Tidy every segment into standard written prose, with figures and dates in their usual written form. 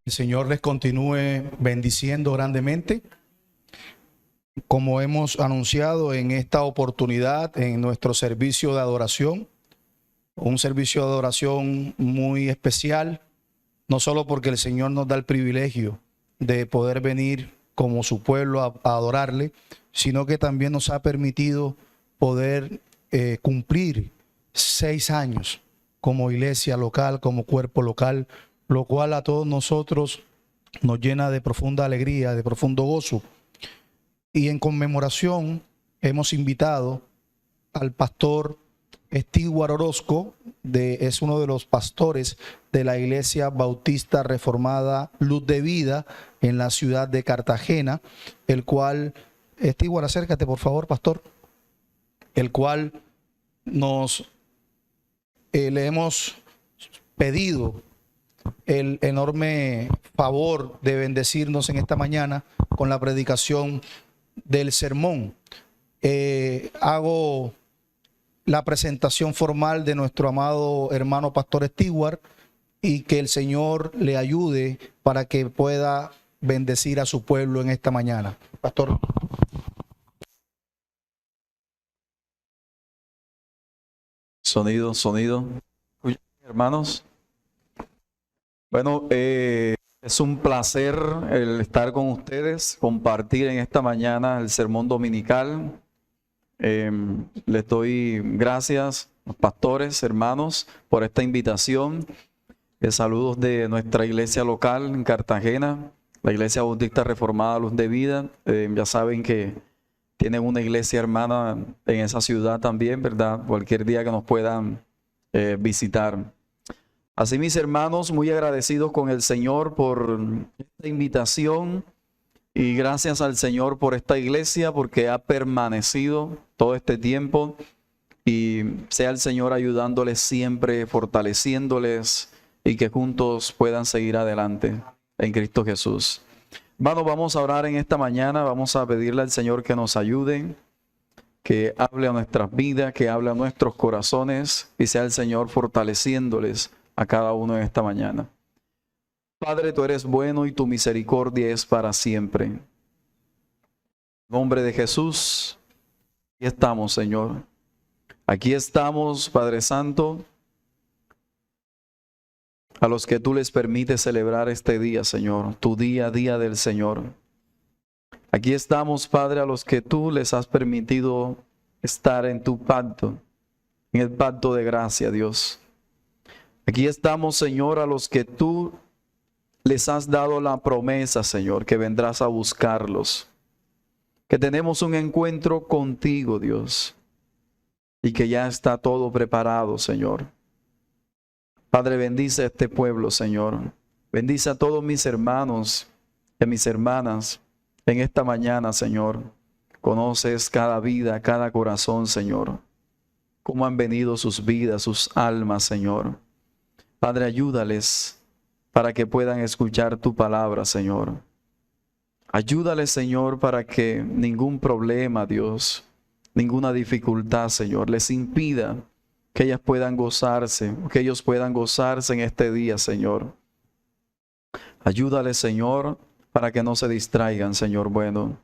El Señor les continúe bendiciendo grandemente. Como hemos anunciado en esta oportunidad, en nuestro servicio de adoración, un servicio de adoración muy especial, no solo porque el Señor nos da el privilegio de poder venir como su pueblo a adorarle, sino que también nos ha permitido poder cumplir 6 años como iglesia local, como cuerpo local, lo cual a todos nosotros nos llena de profunda alegría, de profundo gozo. Y en conmemoración hemos invitado al pastor Stewart Orozco, es uno de los pastores de la Iglesia Bautista Reformada Luz de Vida en la ciudad de Cartagena, el cual, Stewart, acércate por favor, pastor, el cual le hemos pedido el enorme favor de bendecirnos en esta mañana con la predicación del sermón. Hago la presentación formal de nuestro amado hermano pastor Stewart y que el Señor le ayude para que pueda bendecir a su pueblo en esta mañana. Pastor. Sonido. Hermanos, bueno, es un placer el estar con ustedes, compartir en esta mañana el sermón dominical. Les doy gracias, pastores, hermanos, por esta invitación. Saludos de nuestra iglesia local en Cartagena, la Iglesia Bautista Reformada Luz de Vida. Ya saben que tienen una iglesia hermana en esa ciudad también, ¿verdad? Cualquier día que nos puedan visitar. Así, mis hermanos, muy agradecidos con el Señor por esta invitación y gracias al Señor por esta iglesia porque ha permanecido todo este tiempo y sea el Señor ayudándoles siempre, fortaleciéndoles y que juntos puedan seguir adelante en Cristo Jesús. Hermanos, vamos a orar en esta mañana, vamos a pedirle al Señor que nos ayude, que hable a nuestras vidas, que hable a nuestros corazones y sea el Señor fortaleciéndoles a cada uno en esta mañana. Padre, tú eres bueno y tu misericordia es para siempre. En nombre de Jesús, aquí estamos, Señor. Aquí estamos, Padre Santo, a los que tú les permites celebrar este día, Señor, tu día, día del Señor. Aquí estamos, Padre, a los que tú les has permitido estar en tu pacto, en el pacto de gracia, Dios. Aquí estamos, Señor, a los que tú les has dado la promesa, Señor, que vendrás a buscarlos. Que tenemos un encuentro contigo, Dios, y que ya está todo preparado, Señor. Padre, bendice a este pueblo, Señor. Bendice a todos mis hermanos y a mis hermanas en esta mañana, Señor. Conoces cada vida, cada corazón, Señor. Cómo han venido sus vidas, sus almas, Señor. Padre, ayúdales para que puedan escuchar tu palabra, Señor. Ayúdales, Señor, para que ningún problema, Dios, ninguna dificultad, Señor, les impida que ellas puedan gozarse, que ellos puedan gozarse en este día, Señor. Ayúdales, Señor, para que no se distraigan, Señor bueno.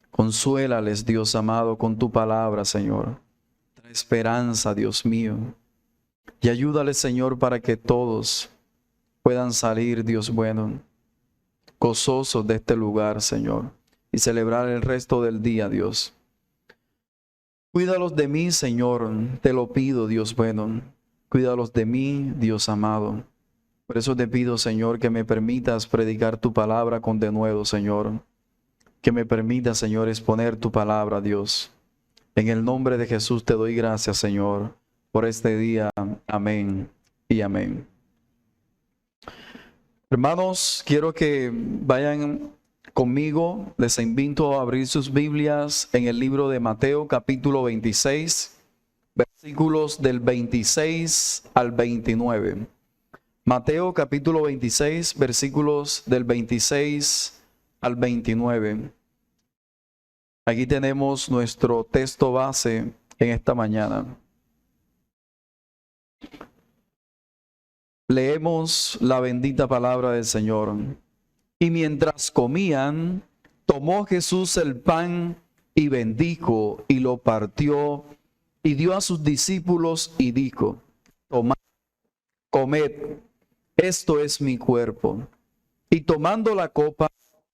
Consuélales, Dios amado, con tu palabra, Señor. Trae esperanza, Dios mío. Y ayúdales, Señor, para que todos puedan salir, Dios bueno, gozosos de este lugar, Señor, y celebrar el resto del día, Dios. Cuídalos de mí, Señor, te lo pido, Dios bueno. Cuídalos de mí, Dios amado. Por eso te pido, Señor, que me permitas predicar tu palabra con denuedo, Señor. Que me permitas, Señor, exponer tu palabra, Dios. En el nombre de Jesús te doy gracias, Señor, por este día. Amén y amén. Hermanos, quiero que vayan conmigo, les invito a abrir sus Biblias en el libro de Mateo, capítulo 26, versículos del 26 al 29. Mateo, capítulo 26, versículos del 26 al 29. Aquí tenemos nuestro texto base en esta mañana. Leemos la bendita palabra del Señor. Y mientras comían, tomó Jesús el pan y bendijo y lo partió y dio a sus discípulos y dijo: tomad, comed, esto es mi cuerpo. Y tomando la copa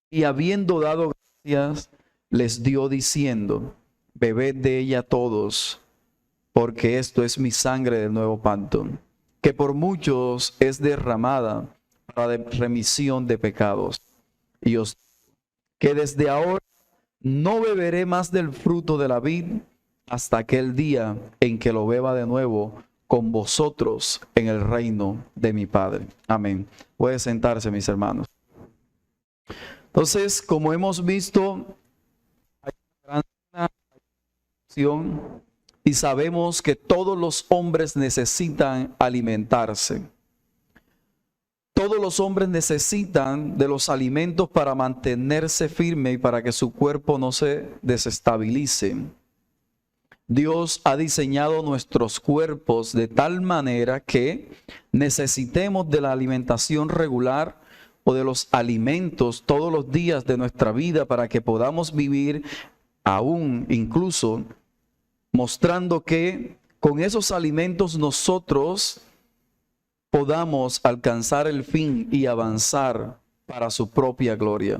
y habiendo dado gracias, les dio diciendo: bebed de ella todos, porque esto es mi sangre del nuevo pacto, que por muchos es derramada para remisión de pecados. Y os digo que desde ahora no beberé más del fruto de la vid hasta aquel día en que lo beba de nuevo con vosotros en el reino de mi Padre. Amén. Puede sentarse, mis hermanos. Entonces, como hemos visto, hay una gran acción y sabemos que todos los hombres necesitan alimentarse. Todos los hombres necesitan de los alimentos para mantenerse firme y para que su cuerpo no se desestabilice. Dios ha diseñado nuestros cuerpos de tal manera que necesitemos de la alimentación regular o de los alimentos todos los días de nuestra vida para que podamos vivir aún incluso mostrando que con esos alimentos nosotros podamos alcanzar el fin y avanzar para su propia gloria.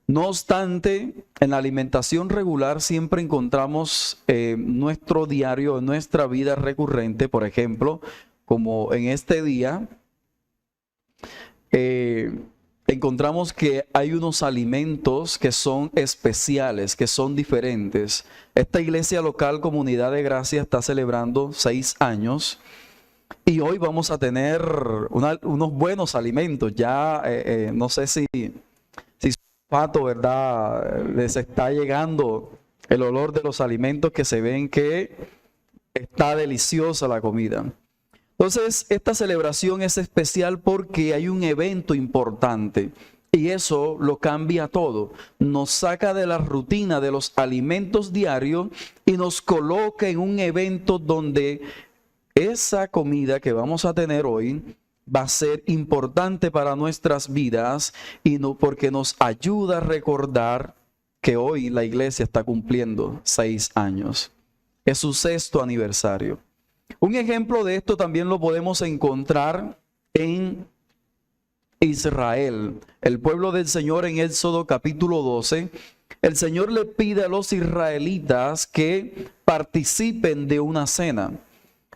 No obstante, en la alimentación regular siempre encontramos nuestro diario, nuestra vida recurrente, por ejemplo, como en este día, encontramos que hay unos alimentos que son especiales, que son diferentes. Esta iglesia local, Comunidad de Gracia, está celebrando 6 años. Y hoy vamos a tener unos buenos alimentos. Ya no sé si Pato, ¿verdad? Les está llegando el olor de los alimentos que se ven que está deliciosa la comida. Entonces, esta celebración es especial porque hay un evento importante y eso lo cambia todo. Nos saca de la rutina de los alimentos diarios y nos coloca en un evento donde esa comida que vamos a tener hoy va a ser importante para nuestras vidas y no porque nos ayuda a recordar que hoy la iglesia está cumpliendo 6 años. Es su 6º aniversario. Un ejemplo de esto también lo podemos encontrar en Israel. El pueblo del Señor en Éxodo capítulo 12. El Señor le pide a los israelitas que participen de una cena.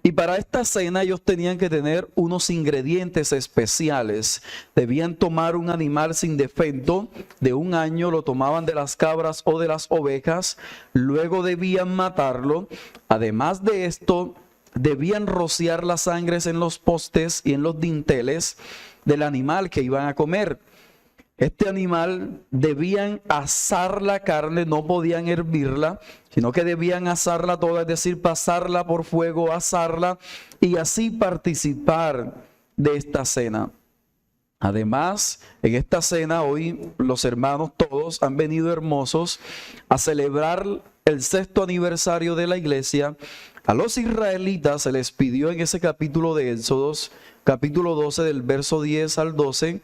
Y para esta cena ellos tenían que tener unos ingredientes especiales. Debían tomar un animal sin defecto de 1 año, lo tomaban de las cabras o de las ovejas, luego debían matarlo. Además de esto, debían rociar las sangres en los postes y en los dinteles del animal que iban a comer. Este animal debían asar la carne, no podían hervirla, sino que debían asarla toda, es decir, pasarla por fuego, asarla y así participar de esta cena. Además, en esta cena hoy los hermanos todos han venido hermosos a celebrar el 6º aniversario de la iglesia. A los israelitas se les pidió en ese capítulo de Éxodos, capítulo 12 del verso 10 al 12,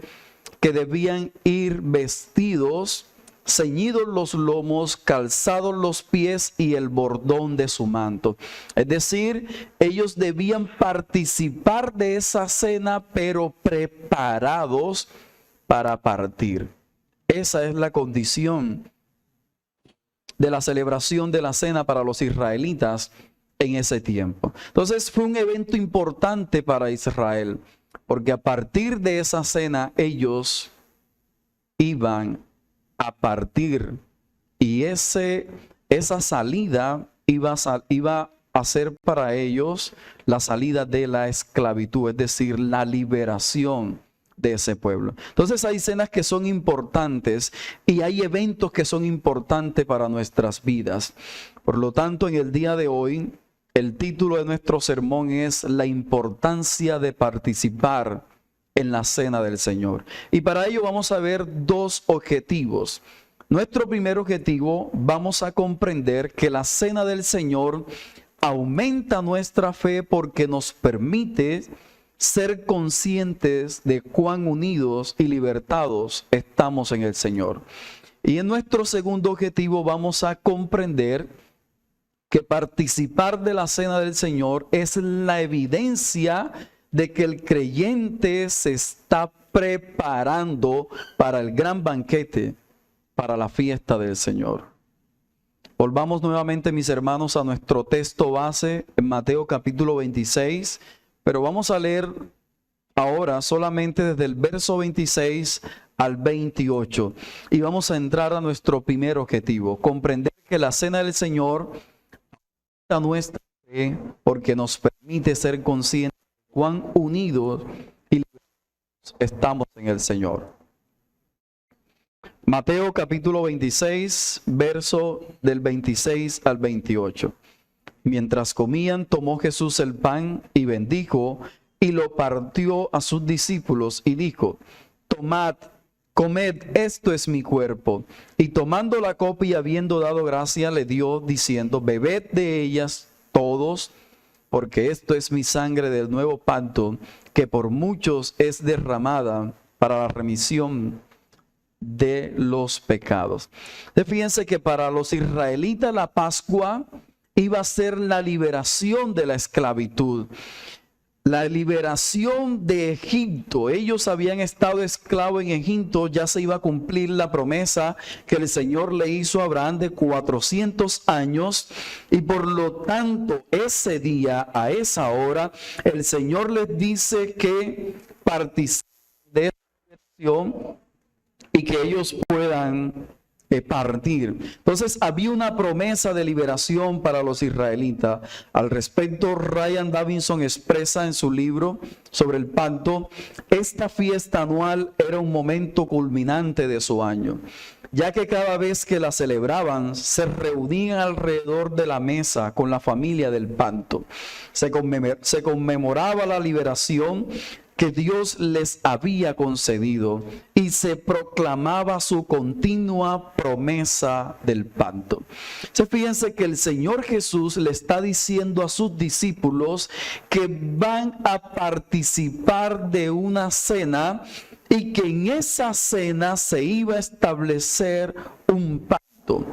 que debían ir vestidos, ceñidos los lomos, calzados los pies y el bordón de su manto. Es decir, ellos debían participar de esa cena, pero preparados para partir. Esa es la condición de la celebración de la cena para los israelitas en ese tiempo. Entonces fue un evento importante para Israel, porque a partir de esa cena ellos iban a partir y esa salida iba a ser para ellos la salida de la esclavitud, es decir, la liberación de ese pueblo. Entonces hay cenas que son importantes y hay eventos que son importantes para nuestras vidas. Por lo tanto, en el día de hoy, el título de nuestro sermón es la importancia de participar en la cena del Señor. Y para ello vamos a ver 2 objetivos. Nuestro primer objetivo, vamos a comprender que la cena del Señor aumenta nuestra fe porque nos permite ser conscientes de cuán unidos y libertados estamos en el Señor. Y en nuestro segundo objetivo vamos a comprender que participar de la cena del Señor es la evidencia de que el creyente se está preparando para el gran banquete, para la fiesta del Señor. Volvamos nuevamente, mis hermanos, a nuestro texto base en Mateo capítulo 26, pero vamos a leer ahora solamente desde el verso 26 al 28 y vamos a entrar a nuestro primer objetivo, comprender que la cena del Señor a nuestra fe porque nos permite ser conscientes de cuán unidos y liberados estamos en el Señor. Mateo capítulo 26, verso del 26 al 28. Mientras comían, tomó Jesús el pan y bendijo y lo partió a sus discípulos y dijo: tomad, comed, esto es mi cuerpo. Y tomando la copa y habiendo dado gracia, le dio, diciendo: bebed de ellas todos, porque esto es mi sangre del nuevo pacto, que por muchos es derramada para la remisión de los pecados. Fíjense que para los israelitas la Pascua iba a ser la liberación de la esclavitud. La liberación de Egipto. Ellos habían estado esclavos en Egipto, ya se iba a cumplir la promesa que el Señor le hizo a Abraham de 400 años y por lo tanto ese día, a esa hora, el Señor les dice que participen de esa liberación y que ellos puedan partir. Entonces había una promesa de liberación para los israelitas. Al respecto, Ryan Davidson expresa en su libro sobre el pacto: esta fiesta anual era un momento culminante de su año, ya que cada vez que la celebraban se reunían alrededor de la mesa con la familia del pacto. Se conmemoraba la liberación que Dios les había concedido y se proclamaba su continua promesa del pacto. Fíjense que el Señor Jesús le está diciendo a sus discípulos que van a participar de una cena y que en esa cena se iba a establecer un pacto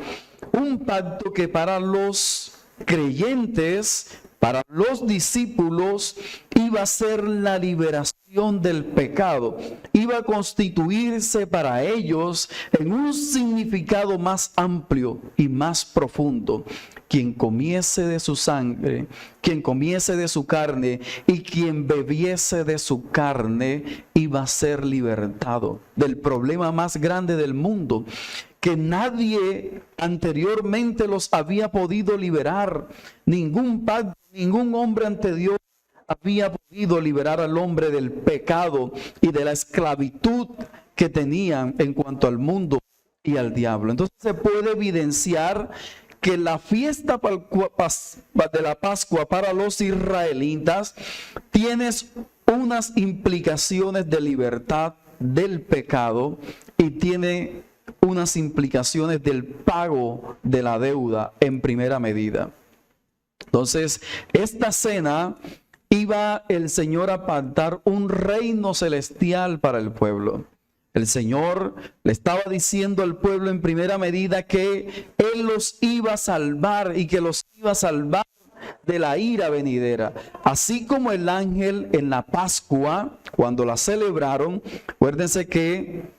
que para los creyentes, para los discípulos, iba a ser la liberación del pecado. Iba a constituirse para ellos en un significado más amplio y más profundo. Quien comiese de su sangre, quien comiese de su carne y quien bebiese de su carne iba a ser libertado del problema más grande del mundo, que nadie anteriormente los había podido liberar. Ningún pacto, ningún hombre ante Dios había podido liberar al hombre del pecado y de la esclavitud que tenían en cuanto al mundo y al diablo. Entonces se puede evidenciar que la fiesta de la Pascua para los israelitas tiene unas implicaciones de libertad del pecado y tiene unas implicaciones del pago de la deuda en primera medida. Entonces, esta cena iba el Señor a pactar un reino celestial para el pueblo. El Señor le estaba diciendo al pueblo en primera medida que Él los iba a salvar y que los iba a salvar de la ira venidera. Así como el ángel en la Pascua, cuando la celebraron, acuérdense que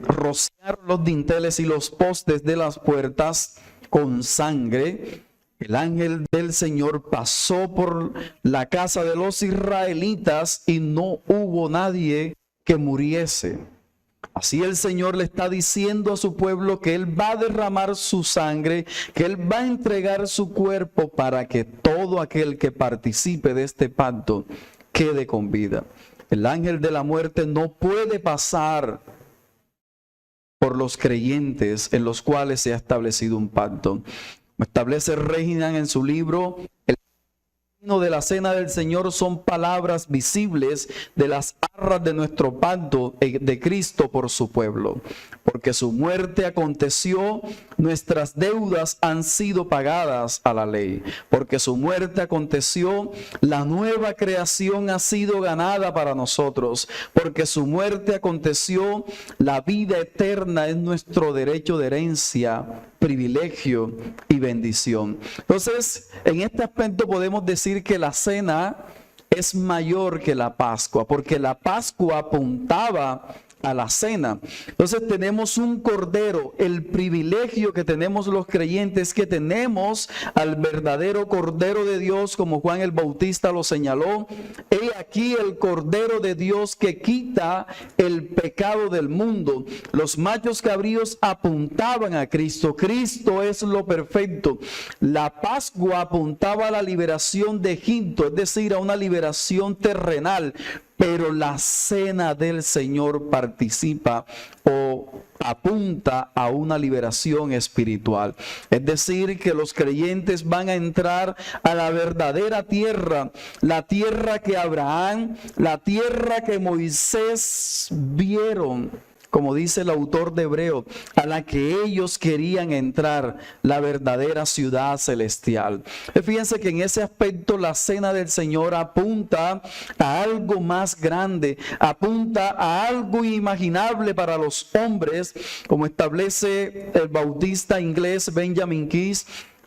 rociaron los dinteles y los postes de las puertas con sangre. El ángel del Señor pasó por la casa de los israelitas y no hubo nadie que muriese. Así el Señor le está diciendo a su pueblo que Él va a derramar su sangre, que Él va a entregar su cuerpo para que todo aquel que participe de este pacto quede con vida. El ángel de la muerte no puede pasar por los creyentes en los cuales se ha establecido un pacto. Establece Reginald en su libro: el de la cena del Señor son palabras visibles de las arras de nuestro pacto de Cristo por su pueblo. Porque su muerte aconteció, nuestras deudas han sido pagadas a la ley. Porque su muerte aconteció, la nueva creación ha sido ganada para nosotros. Porque su muerte aconteció, la vida eterna es nuestro derecho de herencia, privilegio y bendición. Entonces, en este aspecto podemos decir que la cena es mayor que la Pascua, porque la Pascua apuntaba a la cena. Entonces tenemos un cordero. El privilegio que tenemos los creyentes es que tenemos al verdadero Cordero de Dios, como Juan el Bautista lo señaló. He aquí el Cordero de Dios que quita el pecado del mundo. Los machos cabríos apuntaban a Cristo. Cristo es lo perfecto. La Pascua apuntaba a la liberación de Egipto, es decir, a una liberación terrenal. Pero la cena del Señor participa o apunta a una liberación espiritual. Es decir, que los creyentes van a entrar a la verdadera tierra, la tierra que Abraham, la tierra que Moisés vieron, como dice el autor de Hebreo, a la que ellos querían entrar, la verdadera ciudad celestial. Fíjense que en ese aspecto la cena del Señor apunta a algo más grande, apunta a algo inimaginable para los hombres, como establece el bautista inglés Benjamin Keys.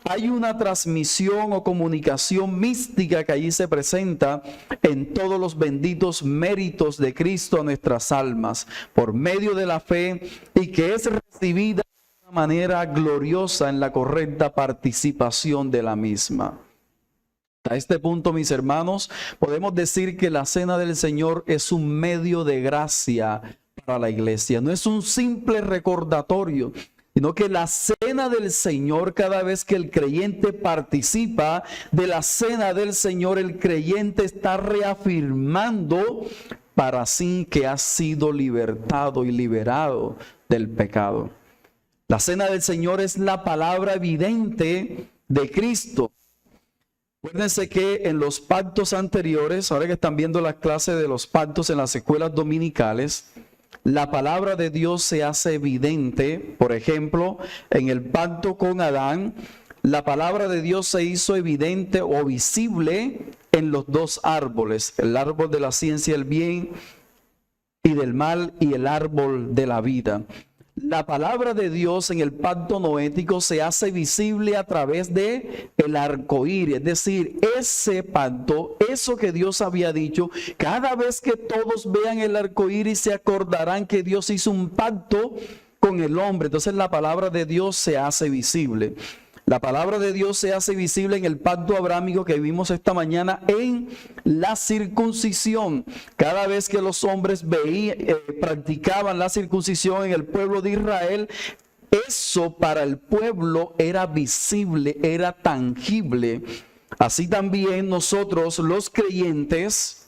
Hay una transmisión o comunicación mística que allí se presenta en todos los benditos méritos de Cristo a nuestras almas por medio de la fe y que es recibida de una manera gloriosa en la correcta participación de la misma. A este punto, mis hermanos, podemos decir que la cena del Señor es un medio de gracia para la iglesia. No es un simple recordatorio, sino que la cena del Señor, cada vez que el creyente participa de la cena del Señor, el creyente está reafirmando para sí que ha sido libertado y liberado del pecado. La cena del Señor es la palabra evidente de Cristo. Acuérdense que en los pactos anteriores, ahora que están viendo las clases de los pactos en las escuelas dominicales, la palabra de Dios se hace evidente. Por ejemplo, en el pacto con Adán, la palabra de Dios se hizo evidente o visible en los dos árboles, el árbol de la ciencia del bien y del mal y el árbol de la vida. La palabra de Dios en el pacto noético se hace visible a través de el arco iris, es decir, ese pacto, eso que Dios había dicho, cada vez que todos vean el arco iris se acordarán que Dios hizo un pacto con el hombre. Entonces la palabra de Dios se hace visible. La palabra de Dios se hace visible en el pacto abrámico que vimos esta mañana en la circuncisión. Cada vez que los hombres practicaban la circuncisión en el pueblo de Israel, eso para el pueblo era visible, era tangible. Así también nosotros los creyentes,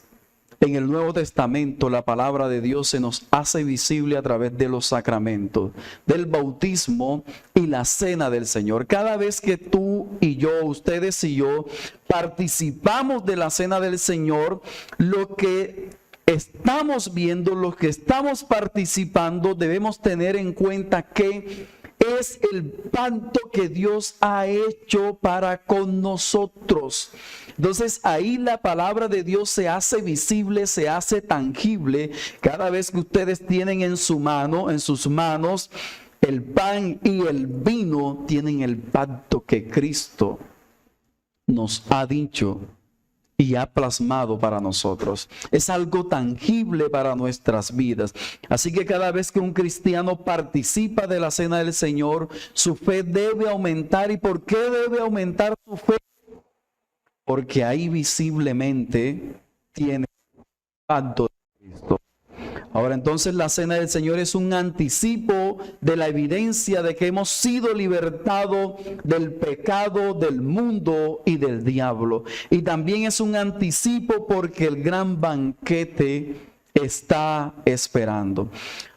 en el Nuevo Testamento, la palabra de Dios se nos hace visible a través de los sacramentos, del bautismo y la cena del Señor. Cada vez que tú y yo, ustedes y yo, participamos de la cena del Señor, lo que estamos viendo, lo que estamos participando, debemos tener en cuenta que es el pacto que Dios ha hecho para con nosotros. Entonces ahí la palabra de Dios se hace visible, se hace tangible. Cada vez que ustedes tienen en su mano, en sus manos, el pan y el vino, tienen el pacto que Cristo nos ha dicho y ha plasmado para nosotros. Es algo tangible para nuestras vidas. Así que cada vez que un cristiano participa de la cena del Señor, su fe debe aumentar. ¿Y por qué debe aumentar su fe? Porque ahí visiblemente tiene el pacto de Cristo. Ahora entonces la cena del Señor es un anticipo de la evidencia de que hemos sido libertados del pecado, del mundo y del diablo. Y también es un anticipo porque el gran banquete está esperando.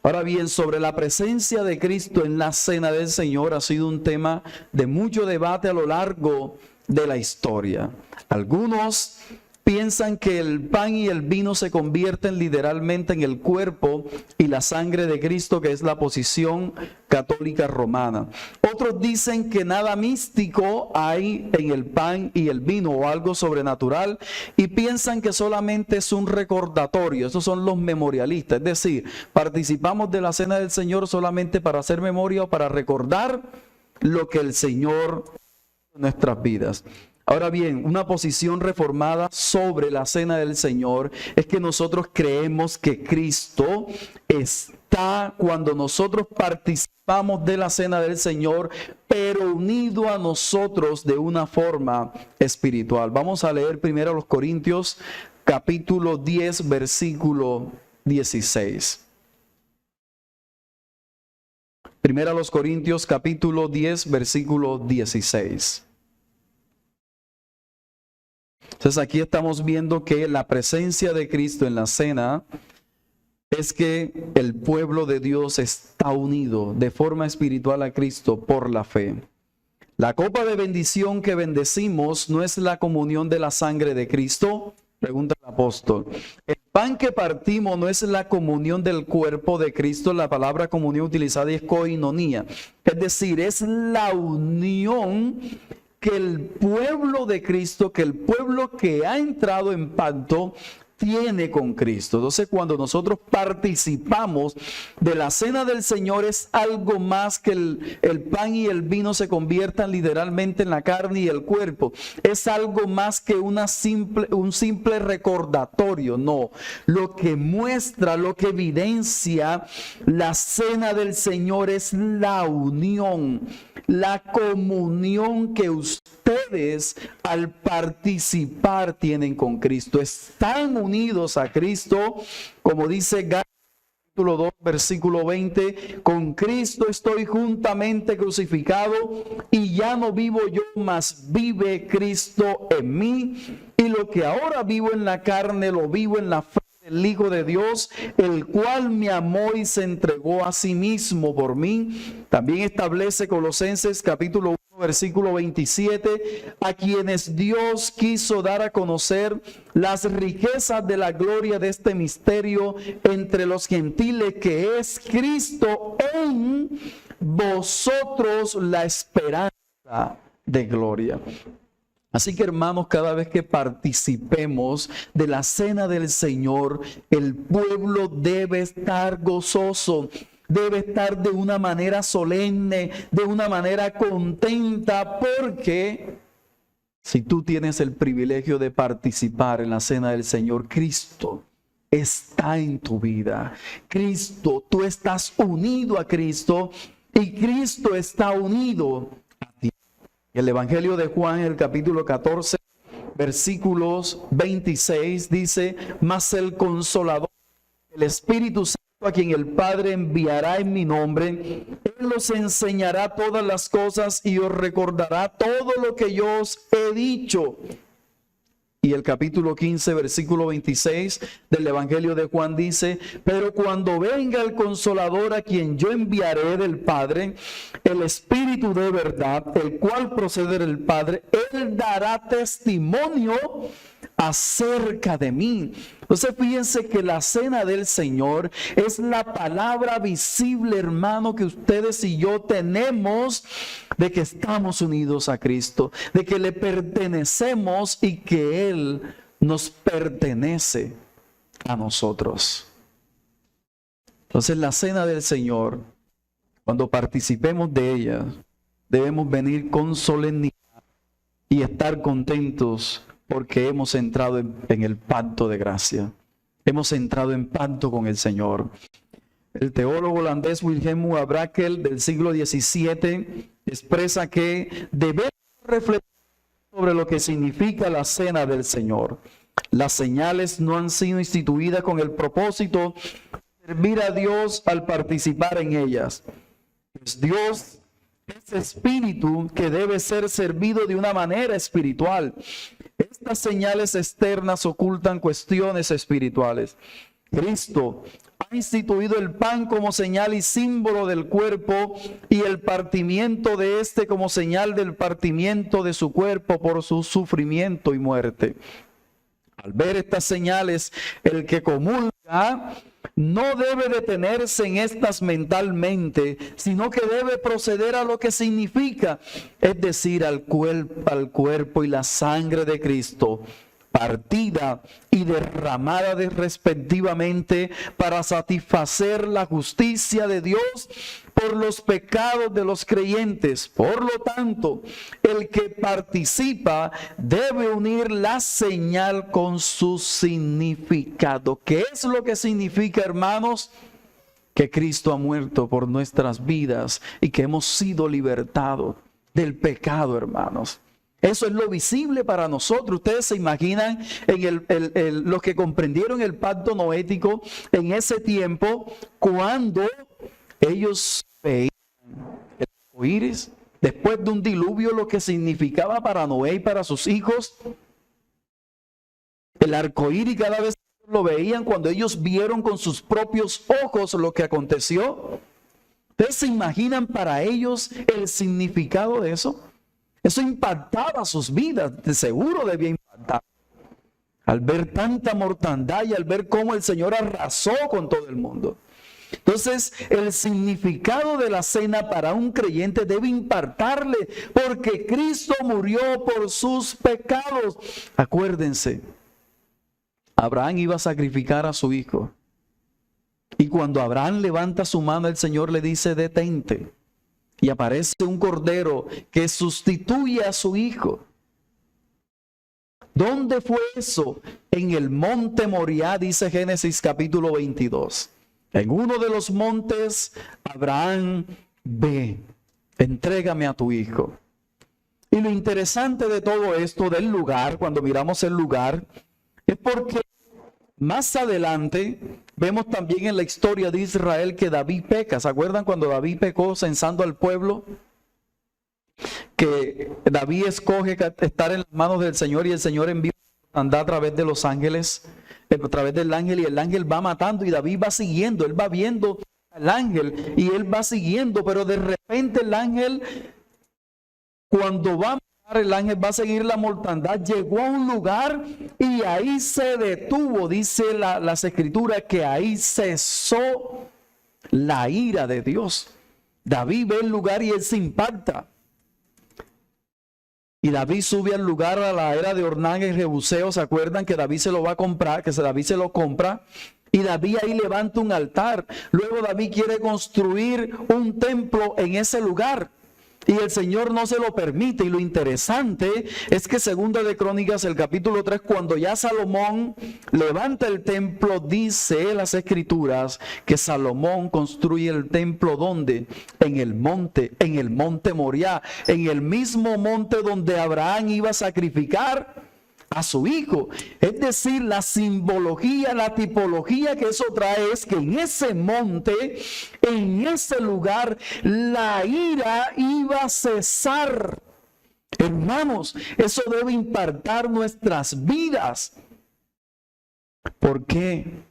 Ahora bien, sobre la presencia de Cristo en la cena del Señor ha sido un tema de mucho debate a lo largo de la historia. Algunos piensan que el pan y el vino se convierten literalmente en el cuerpo y la sangre de Cristo, que es la posición católica romana. Otros dicen que nada místico hay en el pan y el vino o algo sobrenatural, y piensan que solamente es un recordatorio. Esos son los memorialistas, es decir, participamos de la cena del Señor solamente para hacer memoria o para recordar lo que el Señor en nuestras vidas. Ahora bien, una posición reformada sobre la cena del Señor es que nosotros creemos que Cristo está, cuando nosotros participamos de la cena del Señor, pero unido a nosotros de una forma espiritual. Vamos a leer primero los Corintios capítulo 10, versículo 16. Primero a los Corintios capítulo 10, versículo 16. Entonces aquí estamos viendo que la presencia de Cristo en la cena es que el pueblo de Dios está unido de forma espiritual a Cristo por la fe. La copa de bendición que bendecimos no es la comunión de la sangre de Cristo, pregunta el apóstol. El pan que partimos no es la comunión del cuerpo de Cristo. La palabra comunión utilizada es koinonía, es decir, es la unión que el pueblo de Cristo, que el pueblo que ha entrado en pacto tiene con Cristo. Entonces, cuando nosotros participamos de la cena del Señor, es algo más que el pan y el vino se conviertan literalmente en la carne y el cuerpo. Es algo más que un simple recordatorio. No, lo que muestra, lo que evidencia la cena del Señor es la unión, la comunión que ustedes al participar tienen con Cristo. Están unidos a Cristo, como dice Gálatas capítulo 2, versículo 20, con Cristo estoy juntamente crucificado y ya no vivo yo, mas vive Cristo en mí, y lo que ahora vivo en la carne, lo vivo en la fe del Hijo de Dios, el cual me amó y se entregó a sí mismo por mí. También establece Colosenses capítulo 1, versículo 27, a quienes Dios quiso dar a conocer las riquezas de la gloria de este misterio entre los gentiles, que es Cristo en vosotros, la esperanza de gloria. Así que, hermanos, cada vez que participemos de la cena del Señor, el pueblo debe estar gozoso, debe estar de una manera solemne, de una manera contenta, porque si tú tienes el privilegio de participar en la cena del Señor, Cristo está en tu vida. Cristo, tú estás unido a Cristo y Cristo está unido a ti. El Evangelio de Juan, el capítulo 14, versículos 26, dice: mas el Consolador, el Espíritu Santo, a quien el Padre enviará en mi nombre, Él os enseñará todas las cosas y os recordará todo lo que yo os he dicho. Y el capítulo 15, versículo 26 del Evangelio de Juan dice: pero cuando venga el Consolador, a quien yo enviaré del Padre, el Espíritu de verdad, el cual procede del Padre, Él dará testimonio acerca de mí. Entonces fíjense que la cena del Señor es la palabra visible, hermano, que ustedes y yo tenemos de que estamos unidos a Cristo, de que le pertenecemos y que Él nos pertenece a nosotros. Entonces la cena del Señor, cuando participemos de ella, debemos venir con solemnidad y estar contentos, porque hemos entrado en el pacto de gracia. Hemos entrado en pacto con el Señor. El teólogo holandés Wilhelm Brakel del siglo XVII expresa que debemos reflexionar sobre lo que significa la cena del Señor. Las señales no han sido instituidas con el propósito de servir a Dios al participar en ellas. Pues Dios es espíritu que debe ser servido de una manera espiritual. Estas señales externas ocultan cuestiones espirituales. Cristo ha instituido el pan como señal y símbolo del cuerpo y el partimiento de este como señal del partimiento de su cuerpo por su sufrimiento y muerte. Al ver estas señales, el que comulga no debe detenerse en estas mentalmente, sino que debe proceder a lo que significa, es decir, al cuerpo y la sangre de Cristo, partida y derramada respectivamente para satisfacer la justicia de Dios por los pecados de los creyentes. Por lo tanto, el que participa debe unir la señal con su significado. ¿Qué es lo que significa, hermanos? Que Cristo ha muerto por nuestras vidas y que hemos sido libertados del pecado, hermanos. Eso es lo visible para nosotros. Ustedes se imaginan en los que comprendieron el pacto noético en ese tiempo, cuando ellos veían el arco iris, después de un diluvio, lo que significaba para Noé y para sus hijos. El arco iris cada vez lo veían cuando ellos vieron con sus propios ojos lo que aconteció. ¿Ustedes se imaginan para ellos el significado de eso? Eso impactaba sus vidas, de seguro debía impactar. Al ver tanta mortandad y al ver cómo el Señor arrasó con todo el mundo. Entonces, el significado de la cena para un creyente debe impactarle, porque Cristo murió por sus pecados. Acuérdense, Abraham iba a sacrificar a su hijo. Y cuando Abraham levanta su mano, el Señor le dice: detente. Y aparece un cordero que sustituye a su hijo. ¿Dónde fue eso? En el monte Moriah, dice Génesis capítulo 22. En uno de los montes, Abraham ve, entrégame a tu hijo. Y lo interesante de todo esto, del lugar, cuando miramos el lugar, es porque más adelante vemos también en la historia de Israel que David peca. ¿Se acuerdan cuando David pecó censando al pueblo? Que David escoge estar en las manos del Señor y el Señor envía andar a través de los ángeles, a través del ángel, y el ángel va matando y David va siguiendo, él va viendo al ángel y él va siguiendo, pero de repente el ángel, cuando va a matar, el ángel va a seguir la mortandad, llegó a un lugar y ahí se detuvo. Dice las escrituras que ahí cesó la ira de Dios. David ve el lugar y él se impacta. Y David sube al lugar, a la era de Ornán y Jebuseo. ¿Se acuerdan que David se lo va a comprar? Que David se lo compra. Y David ahí levanta un altar. Luego David quiere construir un templo en ese lugar. Y el Señor no se lo permite. Y lo interesante es que segunda de Crónicas, el capítulo 3, cuando ya Salomón levanta el templo, dice las escrituras que Salomón construye el templo ¿dónde? En el monte Moriah, en el mismo monte donde Abraham iba a sacrificar a su hijo. Es decir, la simbología, la tipología que eso trae es que en ese monte, en ese lugar, la ira iba a cesar. Hermanos, eso debe impactar nuestras vidas. ¿Por qué?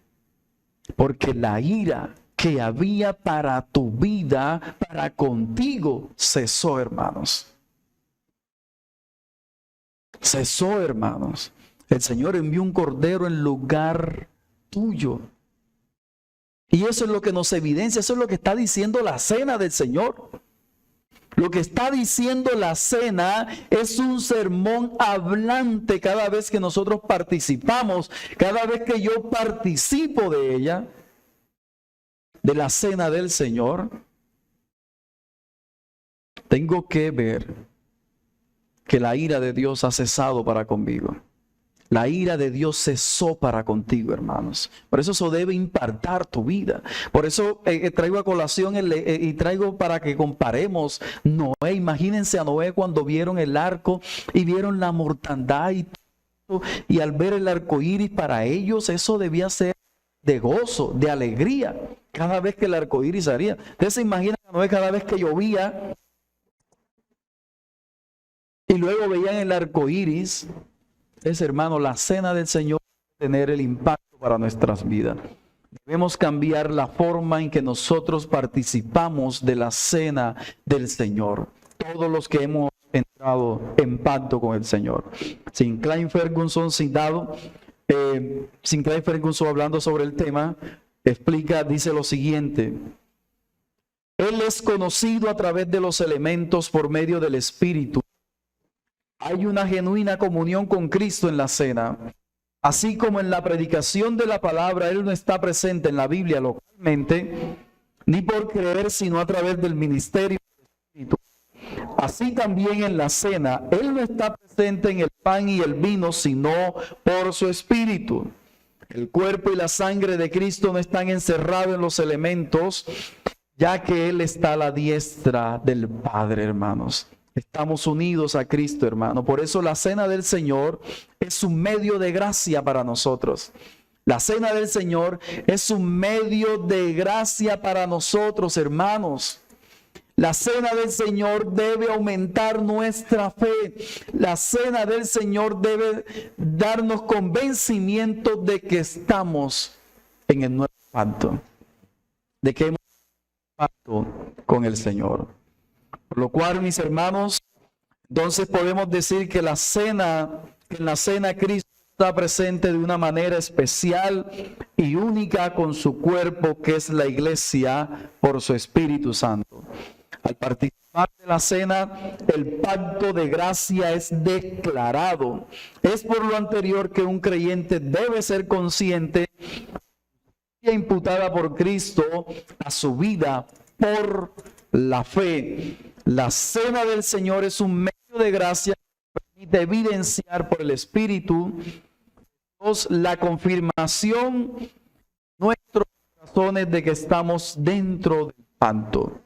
Porque la ira que había para tu vida, para contigo, cesó, hermanos. Cesó, hermanos. El Señor envió un cordero en lugar tuyo. Y eso es lo que nos evidencia, eso es lo que está diciendo la cena del Señor. Lo que está diciendo la cena es un sermón hablante cada vez que nosotros participamos, cada vez que yo participo de ella, de la cena del Señor. Tengo que ver que la ira de Dios ha cesado para conmigo. La ira de Dios cesó para contigo, hermanos. Por eso debe impactar tu vida. Por eso traigo a colación y traigo para que comparemos Noé. Imagínense a Noé cuando vieron el arco y vieron la mortandad y al ver el arco iris, para ellos eso debía ser de gozo, de alegría, cada vez que el arco iris salía. Ustedes se imaginan a Noé cada vez que llovía y luego veían el arco iris. Es, hermano, la cena del Señor tener el impacto para nuestras vidas. debemos cambiar la forma en que nosotros participamos de la cena del Señor. Todos los que hemos entrado en pacto con el Señor. Sinclair Ferguson hablando sobre el tema, dice lo siguiente: Él es conocido a través de los elementos por medio del Espíritu. Hay una genuina comunión con Cristo en la cena. Así como en la predicación de la palabra, Él no está presente en la Biblia localmente, ni por creer, sino a través del ministerio del Espíritu. Así también en la cena, Él no está presente en el pan y el vino, sino por su Espíritu. El cuerpo y la sangre de Cristo no están encerrados en los elementos, ya que Él está a la diestra del Padre, hermanos. Estamos unidos a Cristo, hermano. Por eso la cena del Señor es un medio de gracia para nosotros. La cena del Señor es un medio de gracia para nosotros, hermanos. La cena del Señor debe aumentar nuestra fe. La cena del Señor debe darnos convencimiento de que estamos en el nuevo pacto, de que hemos pacto con el Señor. Por lo cual, mis hermanos, entonces podemos decir que en la cena Cristo está presente de una manera especial y única con su cuerpo, que es la iglesia, por su Espíritu Santo. Al participar de la cena, el pacto de gracia es declarado. Es por lo anterior que un creyente debe ser consciente de imputada por Cristo a su vida por la fe. La cena del Señor es un medio de gracia que permite evidenciar por el Espíritu la confirmación en nuestros corazones de que estamos dentro del pacto.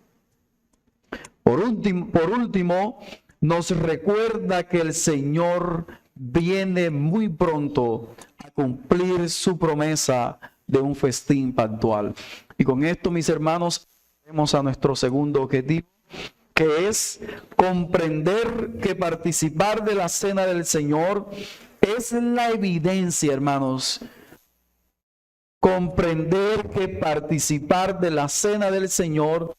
Por último, nos recuerda que el Señor viene muy pronto a cumplir su promesa de un festín pactual. Y con esto, mis hermanos, vamos a nuestro segundo objetivo, que es comprender que participar de la cena del Señor es la evidencia, hermanos. Comprender que participar de la cena del Señor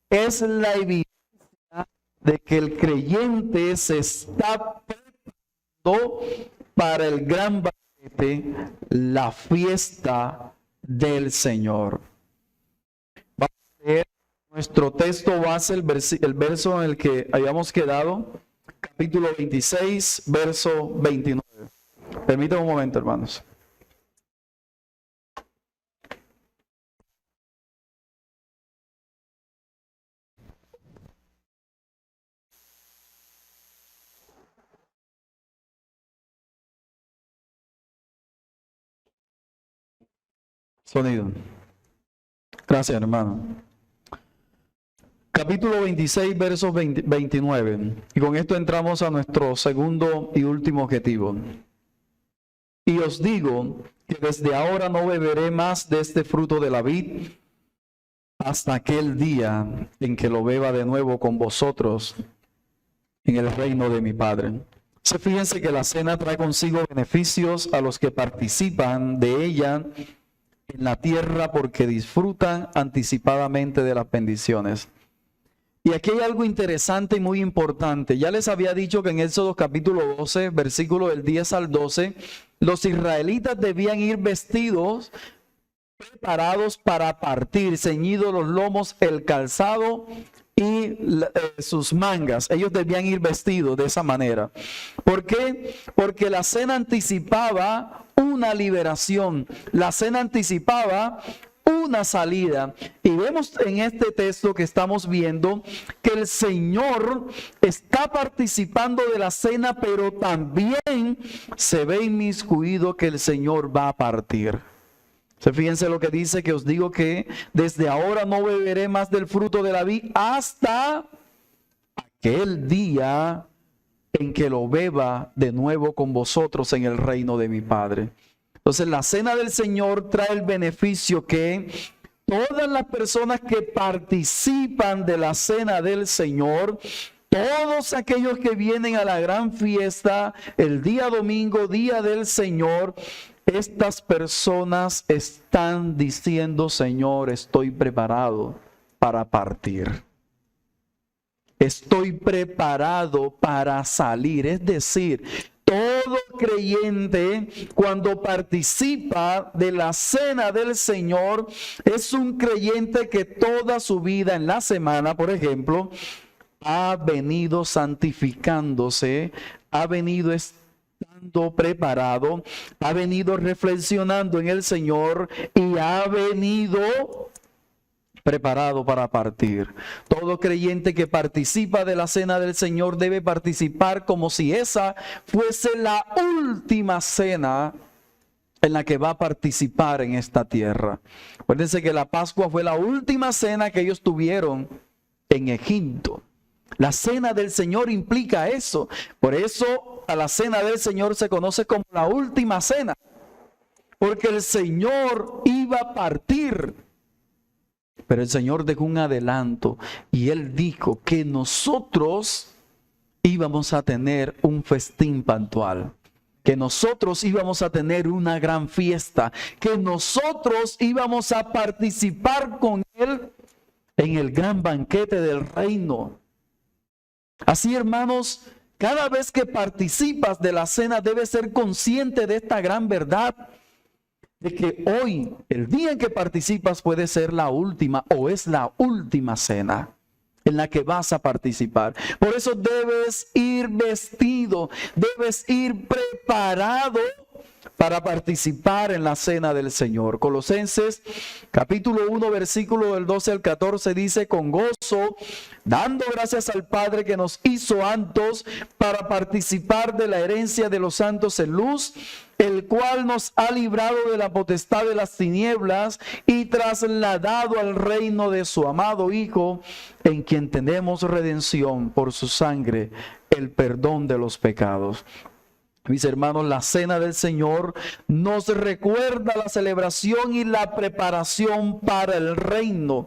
es la evidencia de que el creyente se está preparando para el gran banquete, la fiesta del Señor. Vamos a leer nuestro texto base, el verso en el que habíamos quedado, capítulo 26, verso 29. Permítanme un momento, hermanos. Sonido. Gracias, hermano. Capítulo 26, versos 29. Y con esto entramos a nuestro segundo y último objetivo. Y os digo que desde ahora no beberé más de este fruto de la vid hasta aquel día en que lo beba de nuevo con vosotros en el reino de mi Padre. Fíjense que la cena trae consigo beneficios a los que participan de ella en la tierra, porque disfrutan anticipadamente de las bendiciones. Y aquí hay algo interesante y muy importante. Ya les había dicho que en Éxodo capítulo 12, versículo del 10 al 12, los israelitas debían ir vestidos, preparados para partir, ceñidos los lomos, el calzado y sus mangas. Ellos debían ir vestidos de esa manera. ¿Por qué? Porque la cena anticipaba una liberación. La cena anticipaba una salida. Y vemos en este texto que estamos viendo que el Señor está participando de la cena, pero también se ve inmiscuido que el Señor va a partir. Fíjense lo que dice, que os digo que desde ahora no beberé más del fruto de la vid hasta aquel día en que lo beba de nuevo con vosotros en el reino de mi Padre. Entonces la cena del Señor trae el beneficio que todas las personas que participan de la cena del Señor, todos aquellos que vienen a la gran fiesta, el día domingo, día del Señor, estas personas están diciendo, Señor, estoy preparado para partir. Estoy preparado para salir. Es decir, todo creyente cuando participa de la cena del Señor es un creyente que toda su vida en la semana, por ejemplo, ha venido santificándose, ha venido estando preparado, ha venido reflexionando en el Señor y ha venido preparado para partir. Todo creyente que participa de la cena del Señor debe participar como si esa fuese la última cena en la que va a participar en esta tierra. Acuérdense que la Pascua fue la última cena que ellos tuvieron en Egipto. La cena del Señor implica eso. Por eso a la cena del Señor se conoce como la última cena. Porque el Señor iba a partir. Pero el Señor dejó un adelanto y Él dijo que nosotros íbamos a tener un festín pascual, que nosotros íbamos a tener una gran fiesta, que nosotros íbamos a participar con Él en el gran banquete del reino. Así, hermanos, cada vez que participas de la cena debes ser consciente de esta gran verdad, de que hoy, el día en que participas puede ser la última o es la última cena en la que vas a participar. Por eso debes ir vestido, debes ir preparado para participar en la cena del Señor. Colosenses capítulo 1 versículo del 12 al 14 dice: con gozo, dando gracias al Padre que nos hizo aptos para participar de la herencia de los santos en luz, el cual nos ha librado de la potestad de las tinieblas y trasladado al reino de su amado Hijo, en quien tenemos redención por su sangre, el perdón de los pecados. Mis hermanos, la cena del Señor nos recuerda la celebración y la preparación para el reino.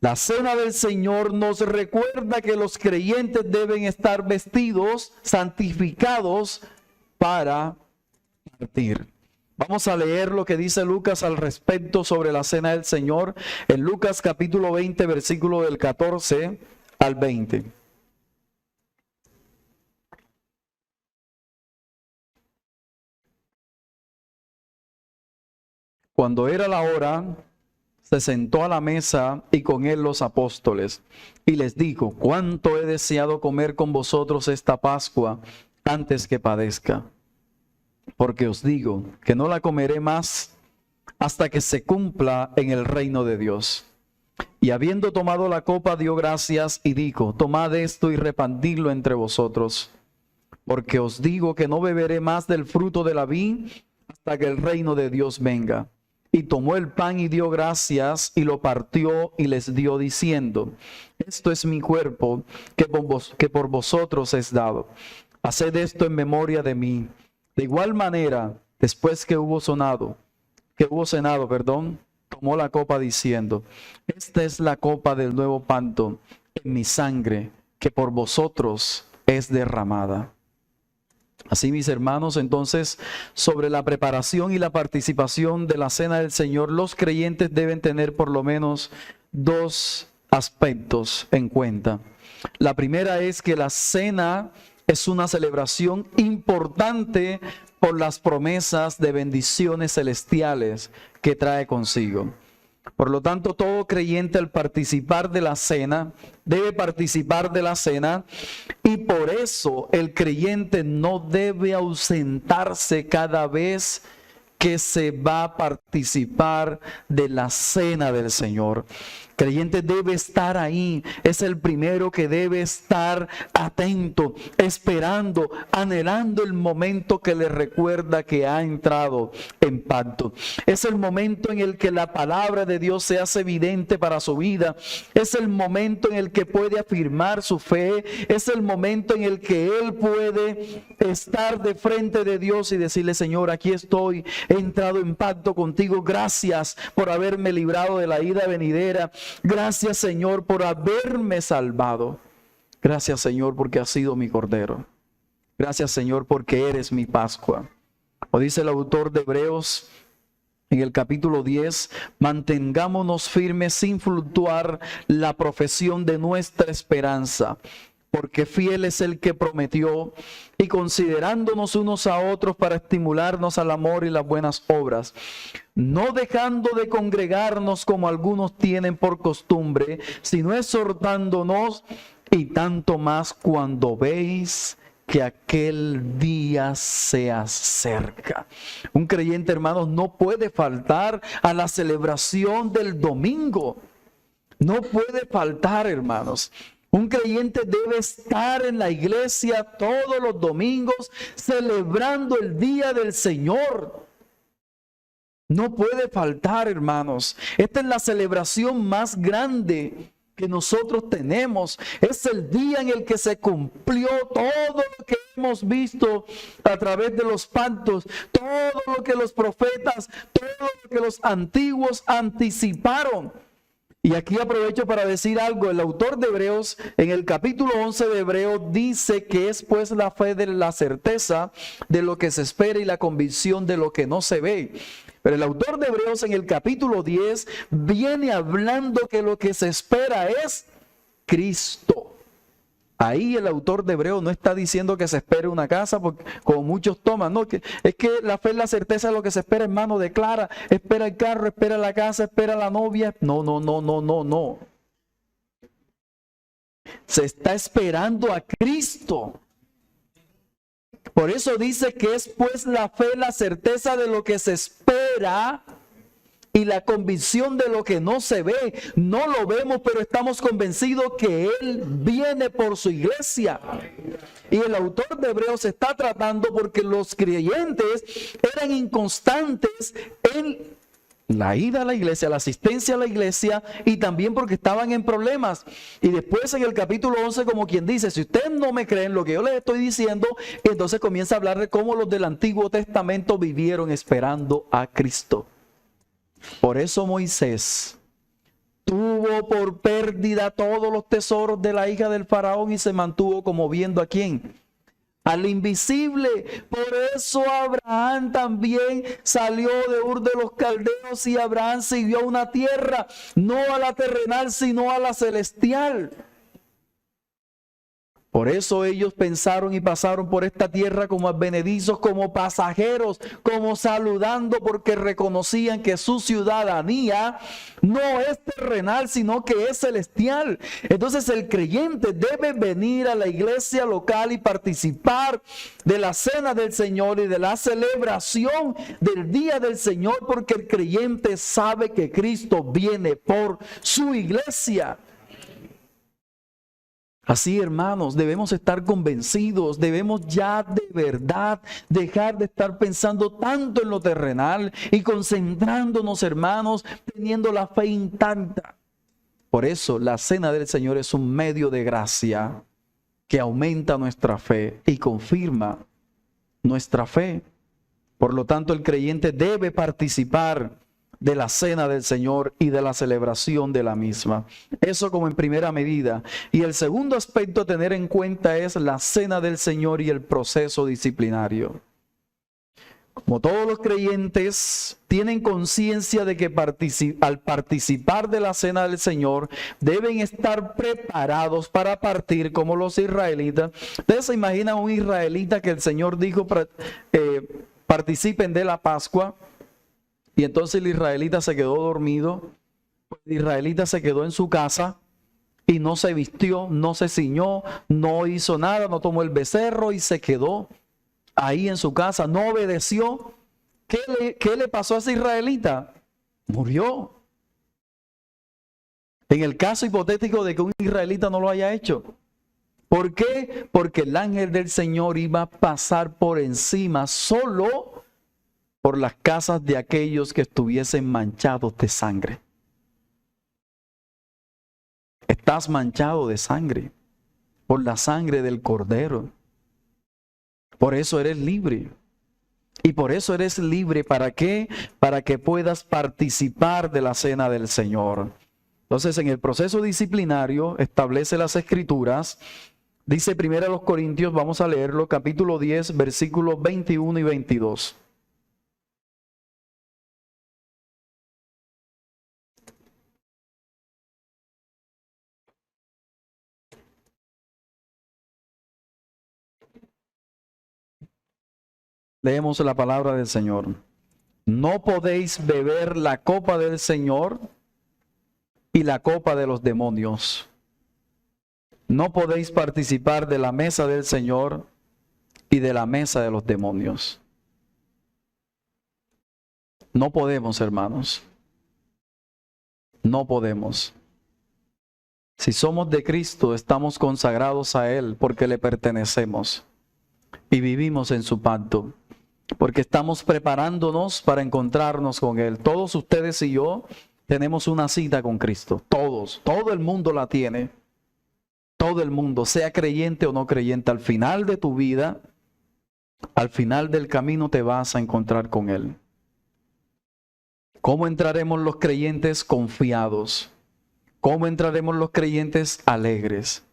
La cena del Señor nos recuerda que los creyentes deben estar vestidos, santificados para partir. Vamos a leer lo que dice Lucas al respecto sobre la cena del Señor en Lucas capítulo 20, versículo del 14 al 20. Cuando era la hora, se sentó a la mesa y con él los apóstoles, y les dijo: cuánto he deseado comer con vosotros esta Pascua antes que padezca. Porque os digo que no la comeré más hasta que se cumpla en el reino de Dios. Y habiendo tomado la copa, dio gracias y dijo: tomad esto y repartidlo entre vosotros. Porque os digo que no beberé más del fruto de la vid hasta que el reino de Dios venga. Y tomó el pan y dio gracias y lo partió y les dio diciendo: esto es mi cuerpo que por vosotros es dado. Haced esto en memoria de mí. De igual manera, después que hubo cenado, tomó la copa diciendo: esta es la copa del nuevo pacto en mi sangre, que por vosotros es derramada. Así, mis hermanos, entonces, sobre la preparación y la participación de la cena del Señor, los creyentes deben tener por lo menos dos aspectos en cuenta. La primera es que la cena es una celebración importante por las promesas de bendiciones celestiales que trae consigo. Por lo tanto, todo creyente al participar de la cena, debe participar de la cena, y por eso el creyente no debe ausentarse cada vez que se va a participar de la cena del Señor. El creyente debe estar ahí, es el primero que debe estar atento, esperando, anhelando el momento que le recuerda que ha entrado en pacto. Es el momento en el que la palabra de Dios se hace evidente para su vida. Es el momento en el que puede afirmar su fe. Es el momento en el que él puede estar de frente de Dios y decirle: Señor, aquí estoy, he entrado en pacto contigo. Gracias por haberme librado de la ira venidera. Gracias, Señor, por haberme salvado. Gracias, Señor, porque has sido mi Cordero. Gracias, Señor, porque eres mi Pascua. O dice el autor de Hebreos en el capítulo 10, mantengámonos firmes sin fluctuar la profesión de nuestra esperanza, porque fiel es el que prometió, y considerándonos unos a otros para estimularnos al amor y las buenas obras, no dejando de congregarnos como algunos tienen por costumbre, sino exhortándonos, y tanto más cuando veis que aquel día se acerca. Un creyente, hermanos, no puede faltar a la celebración del domingo. No puede faltar, hermanos. Un creyente debe estar en la iglesia todos los domingos celebrando el día del Señor. No puede faltar, hermanos. Esta es la celebración más grande que nosotros tenemos. Es el día en el que se cumplió todo lo que hemos visto a través de los pactos, todo lo que los profetas, todo lo que los antiguos anticiparon. Y aquí aprovecho para decir algo. El autor de Hebreos, en el capítulo 11 de Hebreos, dice que es pues la fe de la certeza de lo que se espera y la convicción de lo que no se ve. Pero el autor de Hebreos en el capítulo 10 viene hablando que lo que se espera es Cristo. Ahí el autor de Hebreos no está diciendo que se espere una casa, porque como muchos toman, no, es que la fe es la certeza de lo que se espera, hermano, declara, espera el carro, espera la casa, espera la novia. No. Se está esperando a Cristo. Por eso dice que es pues la fe, la certeza de lo que se espera y la convicción de lo que no se ve. No lo vemos, pero estamos convencidos que Él viene por su iglesia. Y el autor de Hebreos está tratando porque los creyentes eran inconstantes en la ida a la iglesia, la asistencia a la iglesia, y también porque estaban en problemas. Y después en el capítulo 11, como quien dice, si ustedes no me creen lo que yo les estoy diciendo, entonces comienza a hablar de cómo los del Antiguo Testamento vivieron esperando a Cristo. Por eso Moisés tuvo por pérdida todos los tesoros de la hija del faraón y se mantuvo como viendo a quién, al invisible. Por eso Abraham también salió de Ur de los Caldeos y Abraham siguió a una tierra, no a la terrenal, sino a la celestial. Por eso ellos pensaron y pasaron por esta tierra como advenedizos, como pasajeros, como saludando, porque reconocían que su ciudadanía no es terrenal, sino que es celestial. Entonces el creyente debe venir a la iglesia local y participar de la cena del Señor y de la celebración del día del Señor, porque el creyente sabe que Cristo viene por su iglesia. Así, hermanos, debemos estar convencidos, debemos ya de verdad dejar de estar pensando tanto en lo terrenal y concentrándonos, hermanos, teniendo la fe intacta. Por eso la cena del Señor es un medio de gracia que aumenta nuestra fe y confirma nuestra fe. Por lo tanto, el creyente debe participar de la cena del Señor y de la celebración de la misma. Eso como en primera medida. Y el segundo aspecto a tener en cuenta es la cena del Señor y el proceso disciplinario. Como todos los creyentes tienen conciencia de que al participar de la cena del Señor deben estar preparados para partir como los israelitas. Ustedes se imaginan un israelita que el Señor dijo participen de la Pascua. Y entonces el israelita se quedó dormido, el israelita se quedó en su casa y no se vistió, no se ciñó, no hizo nada, no tomó el becerro y se quedó ahí en su casa, no obedeció. ¿Qué le pasó a ese israelita? Murió. En el caso hipotético de que un israelita no lo haya hecho. ¿Por qué? Porque el ángel del Señor iba a pasar por encima solo por las casas de aquellos que estuviesen manchados de sangre. Estás manchado de sangre, por la sangre del Cordero. Por eso eres libre. Y por eso eres libre, ¿para qué? Para que puedas participar de la cena del Señor. Entonces, en el proceso disciplinario, establece las Escrituras. Dice 1 Corintios, vamos a leerlo, capítulo 10, versículos 21 y 22. Leemos la palabra del Señor. No podéis beber la copa del Señor y la copa de los demonios. No podéis participar de la mesa del Señor y de la mesa de los demonios. No podemos, hermanos. No podemos. Si somos de Cristo, estamos consagrados a Él porque le pertenecemos y vivimos en su pacto, porque estamos preparándonos para encontrarnos con Él. Todos ustedes y yo tenemos una cita con Cristo. Todos, todo el mundo la tiene. Todo el mundo, sea creyente o no creyente, al final de tu vida, al final del camino te vas a encontrar con Él. ¿Cómo entraremos los creyentes confiados? ¿Cómo entraremos los creyentes alegres?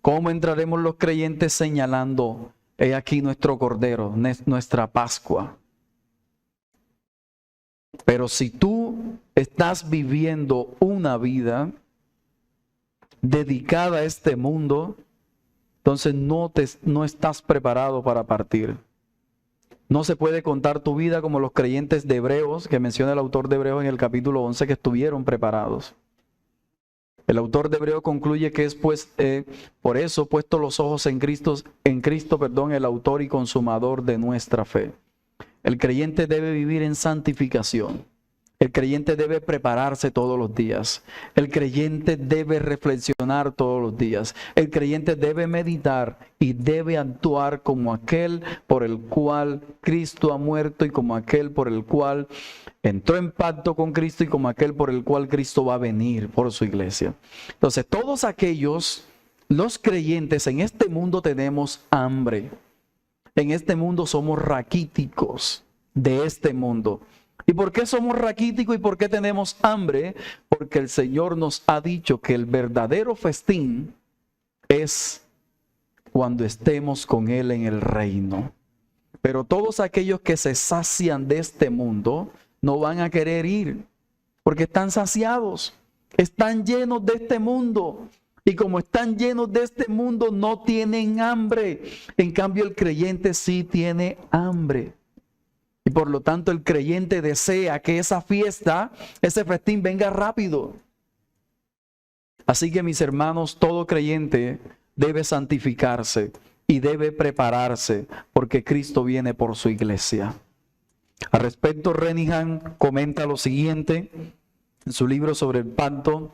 ¿Cómo entraremos los creyentes señalando, he aquí nuestro Cordero, nuestra Pascua? Pero si tú estás viviendo una vida dedicada a este mundo, entonces no estás preparado para partir. No se puede contar tu vida como los creyentes de Hebreos, que menciona el autor de Hebreos en el capítulo 11, que estuvieron preparados. El autor de Hebreos concluye que es por eso puesto los ojos en Cristo, el autor y consumador de nuestra fe. El creyente debe vivir en santificación. El creyente debe prepararse todos los días. El creyente debe reflexionar todos los días. El creyente debe meditar y debe actuar como aquel por el cual Cristo ha muerto y como aquel por el cual entró en pacto con Cristo y como aquel por el cual Cristo va a venir por su iglesia. Entonces, todos aquellos, los creyentes en este mundo tenemos hambre. En este mundo somos raquíticos de este mundo. ¿Y por qué somos raquíticos y por qué tenemos hambre? Porque el Señor nos ha dicho que el verdadero festín es cuando estemos con Él en el reino. Pero todos aquellos que se sacian de este mundo no van a querer ir porque están saciados, están llenos de este mundo. Y como están llenos de este mundo, no tienen hambre. En cambio, el creyente sí tiene hambre. Y por lo tanto el creyente desea que esa fiesta, ese festín venga rápido. Así que mis hermanos, todo creyente debe santificarse y debe prepararse porque Cristo viene por su iglesia. Al respecto, Renihan comenta lo siguiente en su libro sobre el pacto.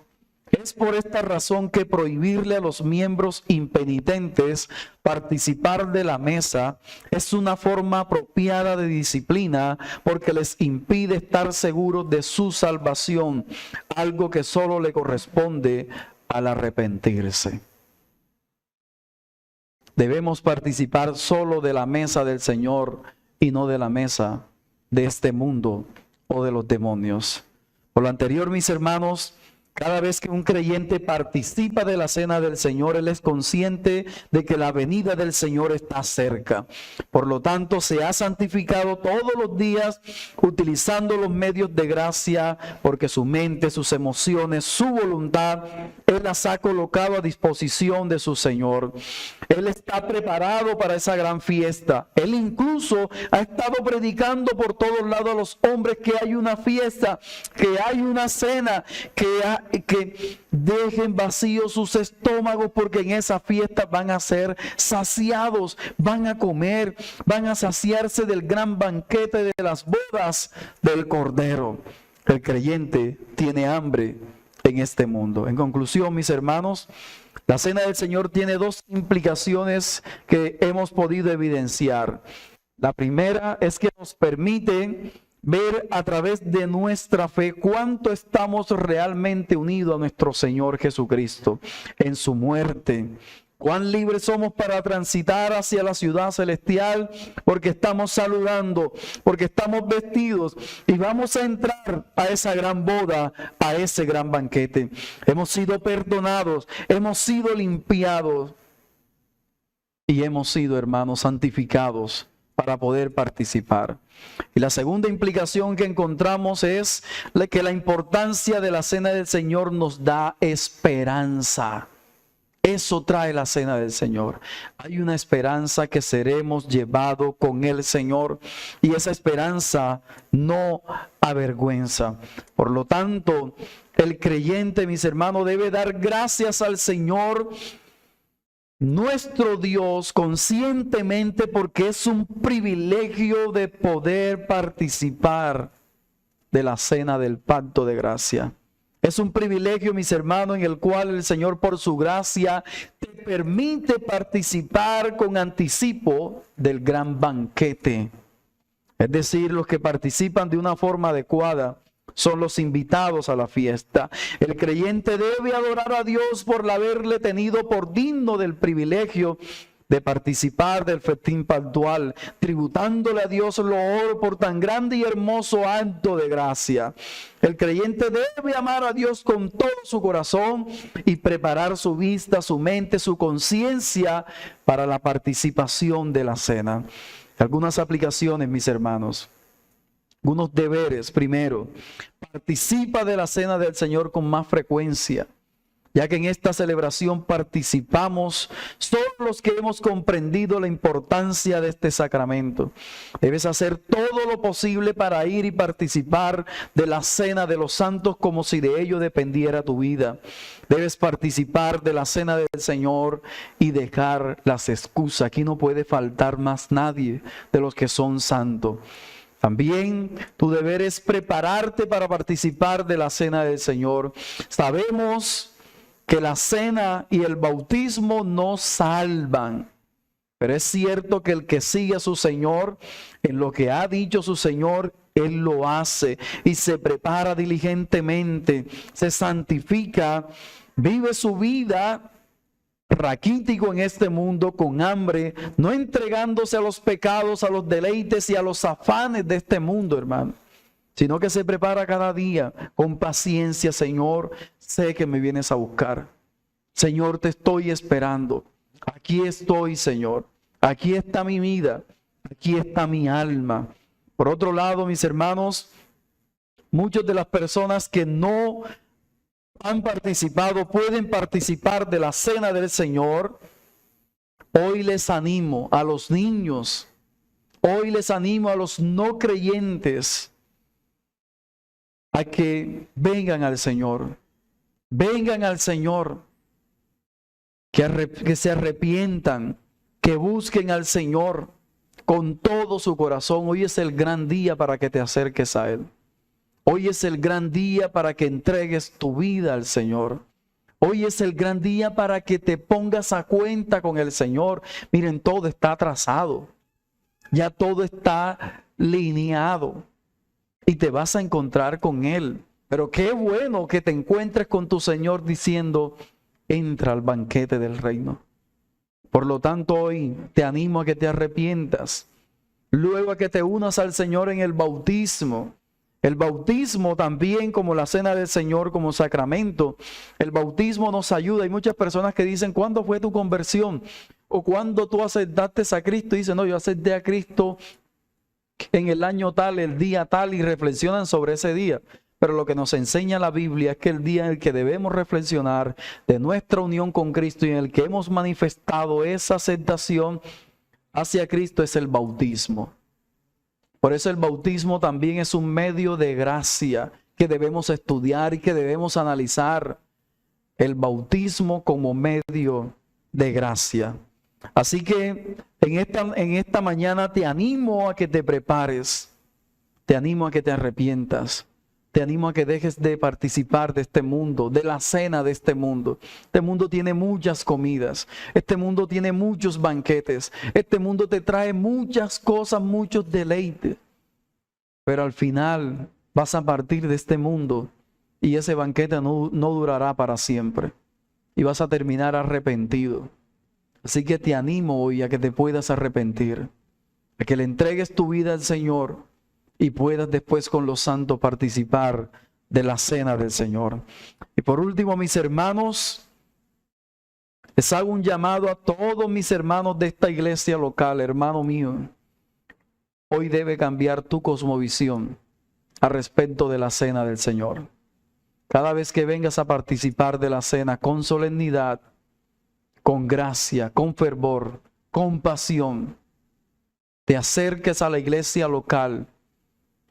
Es por esta razón que prohibirle a los miembros impenitentes participar de la mesa es una forma apropiada de disciplina porque les impide estar seguros de su salvación, algo que solo le corresponde al arrepentirse. Debemos participar solo de la mesa del Señor y no de la mesa de este mundo o de los demonios. Por lo anterior, mis hermanos, cada vez que un creyente participa de la cena del Señor, él es consciente de que la venida del Señor está cerca. Por lo tanto, se ha santificado todos los días utilizando los medios de gracia, porque su mente, sus emociones, su voluntad, él las ha colocado a disposición de su Señor. Él está preparado para esa gran fiesta. Él incluso ha estado predicando por todos lados a los hombres que hay una fiesta, que hay una cena, que dejen vacíos sus estómagos porque en esa fiesta van a ser saciados, van a comer, van a saciarse del gran banquete de las bodas del Cordero. El creyente tiene hambre en este mundo. En conclusión, mis hermanos, la cena del Señor tiene dos implicaciones que hemos podido evidenciar. La primera es que nos permite ver a través de nuestra fe cuánto estamos realmente unidos a nuestro Señor Jesucristo en su muerte. Cuán libres somos para transitar hacia la ciudad celestial porque estamos saludando, porque estamos vestidos y vamos a entrar a esa gran boda, a ese gran banquete. Hemos sido perdonados, hemos sido limpiados y hemos sido, hermanos, santificados para poder participar. Y la segunda implicación que encontramos es que la importancia de la cena del Señor nos da esperanza. Eso trae la cena del Señor. Hay una esperanza que seremos llevados con el Señor y esa esperanza no avergüenza. Por lo tanto, el creyente, mis hermanos, debe dar gracias al Señor, nuestro Dios, conscientemente, porque es un privilegio de poder participar de la cena del pacto de gracia. Es un privilegio, mis hermanos, en el cual el Señor por su gracia te permite participar con anticipo del gran banquete. Es decir, los que participan de una forma adecuada son los invitados a la fiesta. El creyente debe adorar a Dios por haberle tenido por digno del privilegio de participar del festín pactual, tributándole a Dios loor por tan grande y hermoso acto de gracia. El creyente debe amar a Dios con todo su corazón y preparar su vista, su mente, su conciencia para la participación de la cena. Algunas aplicaciones, mis hermanos. Algunos deberes. Primero, participa de la cena del Señor con más frecuencia, ya que en esta celebración participamos solo los que hemos comprendido la importancia de este sacramento. Debes hacer todo lo posible para ir y participar de la cena de los santos como si de ello dependiera tu vida. Debes participar de la cena del Señor y dejar las excusas. Aquí no puede faltar más nadie de los que son santos. También tu deber es prepararte para participar de la cena del Señor. Sabemos que la cena y el bautismo no salvan, pero es cierto que el que sigue a su Señor, en lo que ha dicho su Señor, Él lo hace y se prepara diligentemente, se santifica, vive su vida raquítico en este mundo, con hambre, no entregándose a los pecados, a los deleites y a los afanes de este mundo, hermano, sino que se prepara cada día con paciencia. Señor, sé que me vienes a buscar. Señor, te estoy esperando. Aquí estoy, Señor. Aquí está mi vida. Aquí está mi alma. Por otro lado, mis hermanos, muchas de las personas que no han participado, pueden participar de la cena del Señor. Hoy les animo a los niños, hoy les animo a los no creyentes a que vengan al Señor, que se arrepientan, que busquen al Señor con todo su corazón. Hoy es el gran día para que te acerques a Él. Hoy es el gran día para que entregues tu vida al Señor. Hoy es el gran día para que te pongas a cuenta con el Señor. Miren, todo está trazado. Ya todo está lineado. Y te vas a encontrar con Él. Pero qué bueno que te encuentres con tu Señor diciendo, entra al banquete del reino. Por lo tanto, hoy te animo a que te arrepientas. Luego a que te unas al Señor en el bautismo. El bautismo también, como la cena del Señor, como sacramento. El bautismo nos ayuda. Hay muchas personas que dicen, ¿cuándo fue tu conversión? O ¿cuándo tú aceptaste a Cristo? Y dicen, no, yo acepté a Cristo en el año tal, el día tal, y reflexionan sobre ese día. Pero lo que nos enseña la Biblia es que el día en el que debemos reflexionar de nuestra unión con Cristo y en el que hemos manifestado esa aceptación hacia Cristo es el bautismo. Por eso el bautismo también es un medio de gracia que debemos estudiar y que debemos analizar. El bautismo como medio de gracia. Así que en esta mañana te animo a que te prepares, te animo a que te arrepientas, te animo a que dejes de participar de este mundo, de la cena de este mundo. Este mundo tiene muchas comidas, este mundo tiene muchos banquetes, este mundo te trae muchas cosas, muchos deleites. Pero al final vas a partir de este mundo y ese banquete no durará para siempre. Y vas a terminar arrepentido. Así que te animo hoy a que te puedas arrepentir, a que le entregues tu vida al Señor y puedas después con los santos participar de la cena del Señor. Y por último, mis hermanos, les hago un llamado a todos mis hermanos de esta iglesia local. Hermano mío, hoy debe cambiar tu cosmovisión al respecto de la cena del Señor. Cada vez que vengas a participar de la cena con solemnidad, con gracia, con fervor, con pasión, te acerques a la iglesia local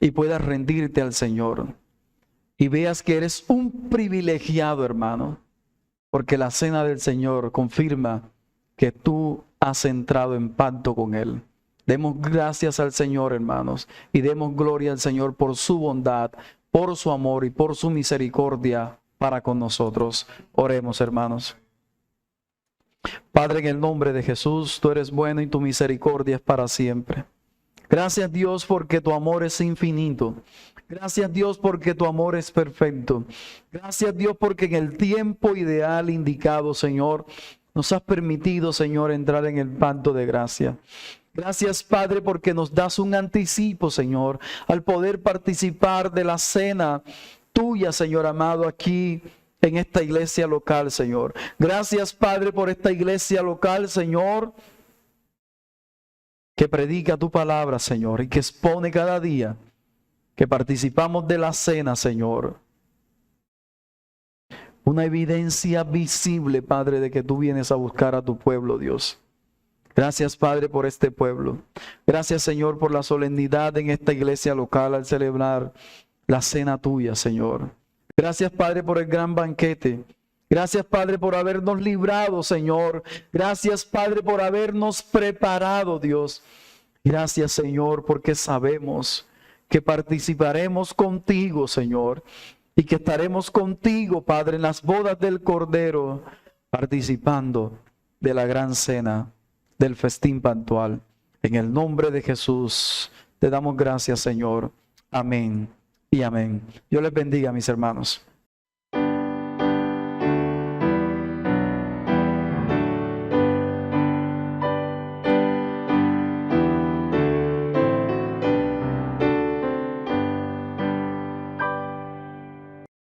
y puedas rendirte al Señor. Y veas que eres un privilegiado, hermano, porque la cena del Señor confirma que tú has entrado en pacto con Él. Demos gracias al Señor, hermanos, y demos gloria al Señor por su bondad, por su amor y por su misericordia para con nosotros. Oremos, hermanos. Padre, en el nombre de Jesús, tú eres bueno y tu misericordia es para siempre. Gracias, Dios, porque tu amor es infinito. Gracias, Dios, porque tu amor es perfecto. Gracias, Dios, porque en el tiempo ideal indicado, Señor, nos has permitido, Señor, entrar en el pacto de gracia. Gracias, Padre, porque nos das un anticipo, Señor, al poder participar de la cena tuya, Señor amado, aquí en esta iglesia local, Señor. Gracias, Padre, por esta iglesia local, Señor, que predica tu palabra, Señor, y que expone cada día que participamos de la cena, Señor. Una evidencia visible, Padre, de que tú vienes a buscar a tu pueblo, Dios. Gracias, Padre, por este pueblo. Gracias, Señor, por la solemnidad en esta iglesia local al celebrar la cena tuya, Señor. Gracias, Padre, por el gran banquete. Gracias, Padre, por habernos librado, Señor. Gracias, Padre, por habernos preparado, Dios. Gracias, Señor, porque sabemos que participaremos contigo, Señor, y que estaremos contigo, Padre, en las bodas del Cordero, participando de la gran cena, del festín pascual. En el nombre de Jesús, te damos gracias, Señor. Amén y amén. Dios les bendiga, mis hermanos.